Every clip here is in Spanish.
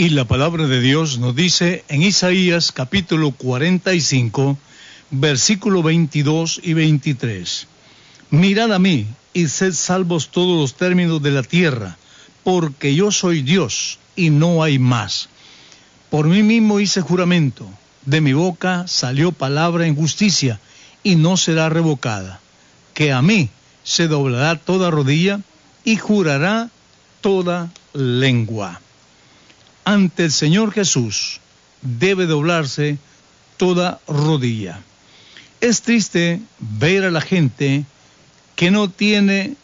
Y la palabra de Dios nos dice en Isaías capítulo 45, versículo 22 y 23. Mirad a mí y sed salvos todos los términos de la tierra, porque yo soy Dios y no hay más. Por mí mismo hice juramento, de mi boca salió palabra en justicia y no será revocada, que a mí se doblará toda rodilla y jurará toda lengua. Ante el Señor Jesús debe doblarse toda rodilla. Es triste ver a la gente que no tiene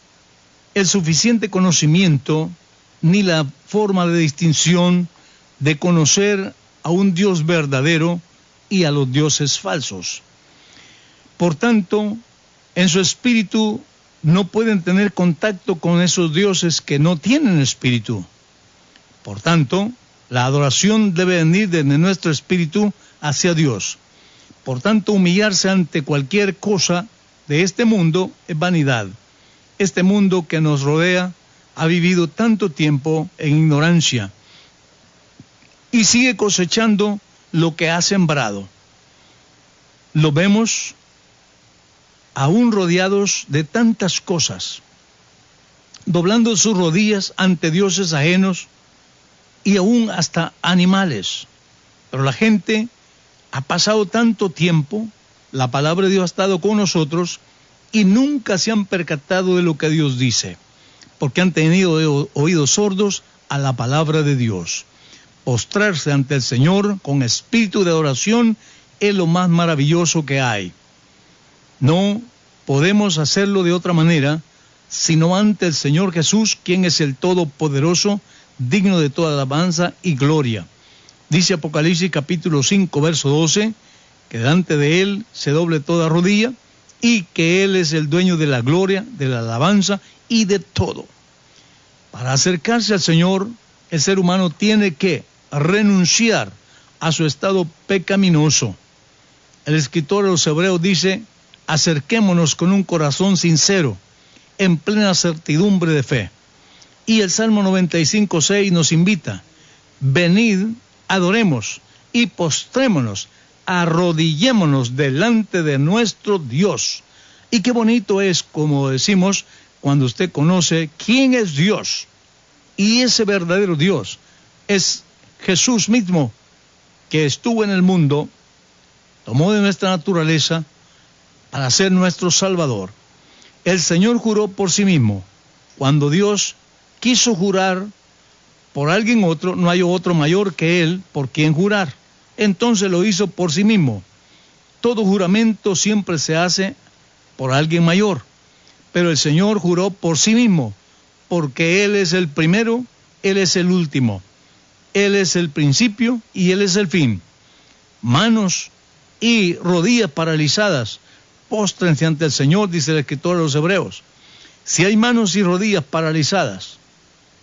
el suficiente conocimiento ni la forma de distinción de conocer a un Dios verdadero y a los dioses falsos. Por tanto, en su espíritu no pueden tener contacto con esos dioses que no tienen espíritu. Por tanto, la adoración debe venir desde nuestro espíritu hacia Dios. Por tanto, humillarse ante cualquier cosa de este mundo es vanidad. Este mundo que nos rodea ha vivido tanto tiempo en ignorancia y sigue cosechando lo que ha sembrado. Lo vemos aún rodeados de tantas cosas, doblando sus rodillas ante dioses ajenos y aún hasta animales. Pero la gente ha pasado tanto tiempo, la palabra de Dios ha estado con nosotros y nunca se han percatado de lo que Dios dice, porque han tenido oídos sordos a la palabra de Dios. Postrarse ante el Señor con espíritu de adoración es lo más maravilloso que hay. No podemos hacerlo de otra manera, sino ante el Señor Jesús, quien es el Todopoderoso, digno de toda alabanza y gloria. Dice Apocalipsis capítulo 5, verso 12, que delante de Él se doble toda rodilla y que Él es el dueño de la gloria, de la alabanza y de todo. Para acercarse al Señor, el ser humano tiene que renunciar a su estado pecaminoso. El escritor de los Hebreos dice: acerquémonos con un corazón sincero, en plena certidumbre de fe. Y el Salmo 95:6 nos invita: venid, adoremos y postrémonos, arrodillémonos delante de nuestro Dios. Y qué bonito es, como decimos, cuando usted conoce quién es Dios. Y ese verdadero Dios es Jesús mismo, que estuvo en el mundo, tomó de nuestra naturaleza para ser nuestro Salvador. El Señor juró por sí mismo. Cuando Dios quiso jurar por alguien otro, no hay otro mayor que Él por quien jurar. Entonces lo hizo por sí mismo. Todo juramento siempre se hace por alguien mayor, pero el Señor juró por sí mismo, porque Él es el primero, Él es el último, Él es el principio y Él es el fin. Manos y rodillas paralizadas, póstrense ante el Señor, dice el escritor de los Hebreos. Si hay manos y rodillas paralizadas,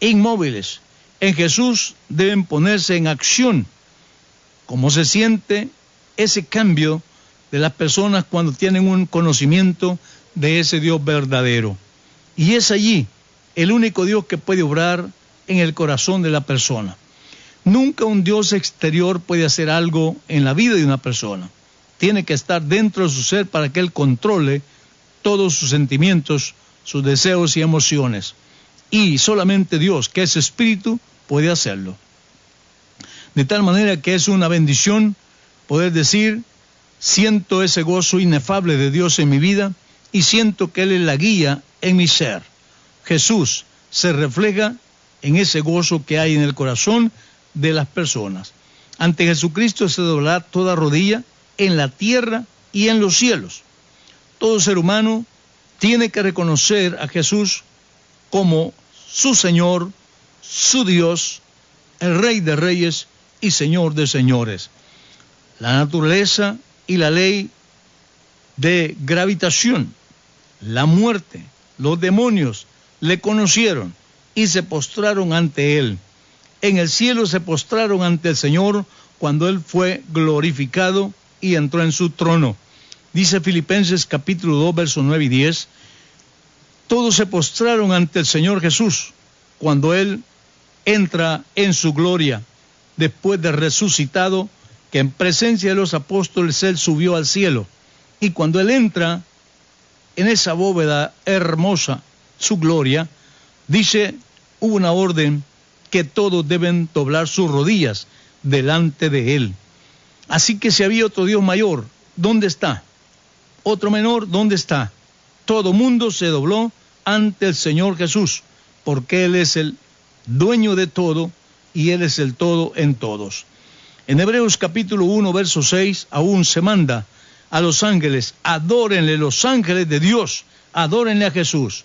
inmóviles, en Jesús deben ponerse en acción. ¿Cómo se siente ese cambio de las personas cuando tienen un conocimiento de ese Dios verdadero? Y es allí el único Dios que puede obrar en el corazón de la persona. Nunca un Dios exterior puede hacer algo en la vida de una persona. Tiene que estar dentro de su ser para que Él controle todos sus sentimientos, sus deseos y emociones. Y solamente Dios, que es espíritu, puede hacerlo. De tal manera que es una bendición poder decir: siento ese gozo inefable de Dios en mi vida y siento que Él es la guía en mi ser. Jesús se refleja en ese gozo que hay en el corazón de las personas. Ante Jesucristo se doblará toda rodilla en la tierra y en los cielos. Todo ser humano tiene que reconocer a Jesús como su Señor, su Dios, el Rey de Reyes y Señor de Señores. La naturaleza y la ley de gravitación, la muerte, los demonios le conocieron y se postraron ante Él. En el cielo se postraron ante el Señor cuando Él fue glorificado y entró en su trono. Dice Filipenses capítulo 2, versos 9 y 10, todos se postraron ante el Señor Jesús cuando Él entra en su gloria después de resucitado, que en presencia de los apóstoles Él subió al cielo. Y cuando Él entra en esa bóveda hermosa, su gloria, dice, hubo una orden que todos deben doblar sus rodillas delante de Él. Así que si había otro Dios mayor, ¿dónde está? Otro menor, ¿dónde está? Todo mundo se dobló ante el Señor Jesús, porque Él es el dueño de todo y Él es el todo en todos. En Hebreos capítulo 1, verso 6, aún se manda a los ángeles, adórenle los ángeles de Dios, adórenle a Jesús.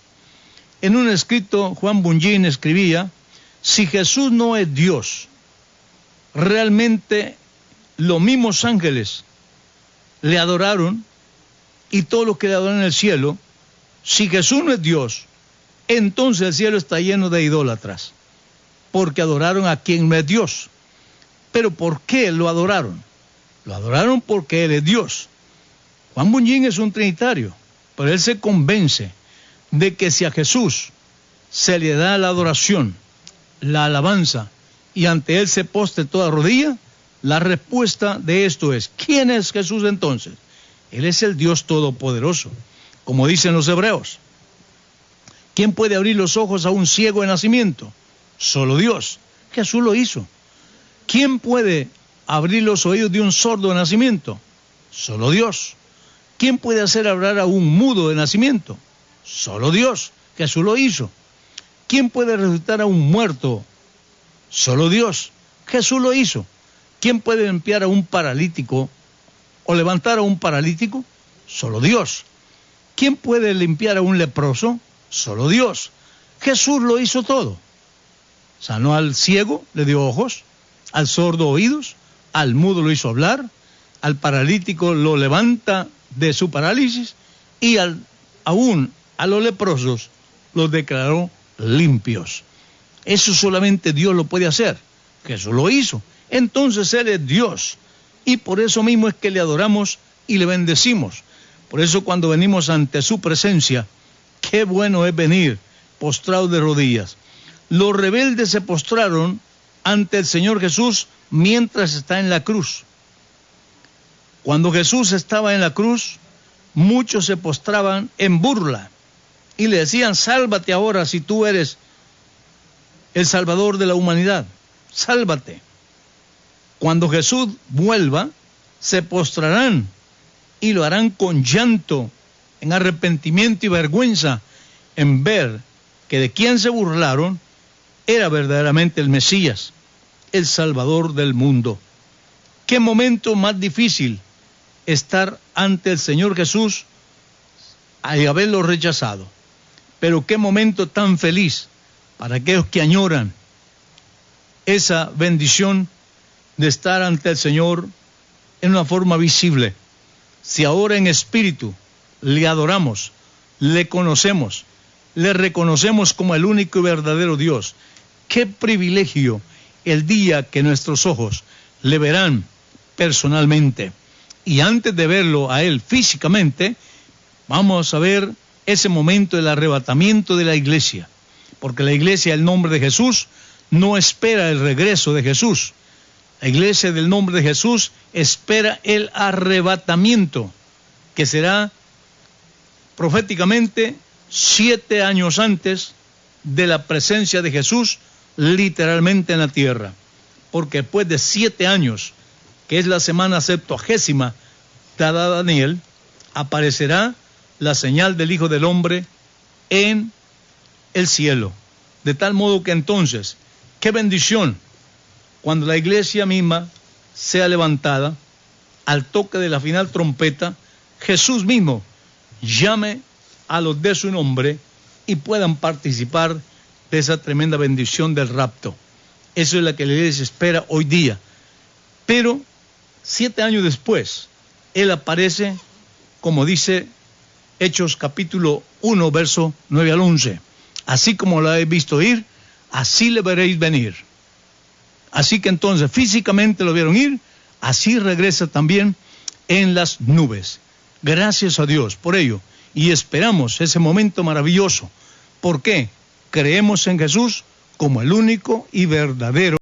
En un escrito, Juan Bunyan escribía, si Jesús no es Dios, realmente los mismos ángeles le adoraron y todos los que le adoran en el cielo, si Jesús no es Dios, entonces el cielo está lleno de idólatras, porque adoraron a quien no es Dios. ¿Pero por qué lo adoraron? Lo adoraron porque Él es Dios. Juan Bunyan es un trinitario, pero él se convence de que si a Jesús se le da la adoración, la alabanza, y ante Él se postre toda rodilla, la respuesta de esto es, ¿quién es Jesús entonces? Él es el Dios Todopoderoso, como dicen los hebreos. ¿Quién puede abrir los ojos a un ciego de nacimiento? Solo Dios. Jesús lo hizo. ¿Quién puede abrir los oídos de un sordo de nacimiento? Solo Dios. ¿Quién puede hacer hablar a un mudo de nacimiento? Solo Dios. Jesús lo hizo. ¿Quién puede resucitar a un muerto? Solo Dios. Jesús lo hizo. ¿Quién puede limpiar a un paralítico o levantar a un paralítico? Solo Dios. ¿Quién puede limpiar a un leproso? Solo Dios. Jesús lo hizo todo. Sanó al ciego, le dio ojos, al sordo oídos, al mudo lo hizo hablar, al paralítico lo levanta de su parálisis y aún a los leprosos los declaró limpios. Eso solamente Dios lo puede hacer. Jesús lo hizo. Entonces Él es Dios. Y por eso mismo es que le adoramos y le bendecimos. Por eso cuando venimos ante su presencia, qué bueno es venir postrados de rodillas. Los rebeldes se postraron ante el Señor Jesús mientras está en la cruz. Cuando Jesús estaba en la cruz, muchos se postraban en burla y le decían, sálvate ahora si tú eres el Salvador de la humanidad, sálvate. Cuando Jesús vuelva, se postrarán y lo harán con llanto, en arrepentimiento y vergüenza, en ver que de quien se burlaron era verdaderamente el Mesías, el Salvador del mundo. Qué momento más difícil estar ante el Señor Jesús y haberlo rechazado. Pero qué momento tan feliz para aquellos que añoran esa bendición de estar ante el Señor en una forma visible. Si ahora en espíritu le adoramos, le conocemos, le reconocemos como el único y verdadero Dios, qué privilegio el día que nuestros ojos le verán personalmente. Y antes de verlo a Él físicamente, vamos a ver ese momento del arrebatamiento de la iglesia. Porque la iglesia del nombre de Jesús no espera el regreso de Jesús. La iglesia del nombre de Jesús espera el arrebatamiento, que será proféticamente 7 años antes de la presencia de Jesús, literalmente en la tierra. Porque después de 7 años, que es la semana 70ª dada a Daniel, aparecerá la señal del Hijo del Hombre en el cielo. De tal modo que entonces, qué bendición, cuando la iglesia misma sea levantada, al toque de la final trompeta, Jesús mismo llame a los de su nombre y puedan participar de esa tremenda bendición del rapto. Eso es lo que la iglesia espera hoy día. Pero 7 años después, Él aparece, como dice Hechos capítulo 1, verso 9 al 11. Así como lo habéis visto ir, así le veréis venir. Así que entonces físicamente lo vieron ir, así regresa también en las nubes. Gracias a Dios por ello. Y esperamos ese momento maravilloso. ¿Por qué? Creemos en Jesús como el único y verdadero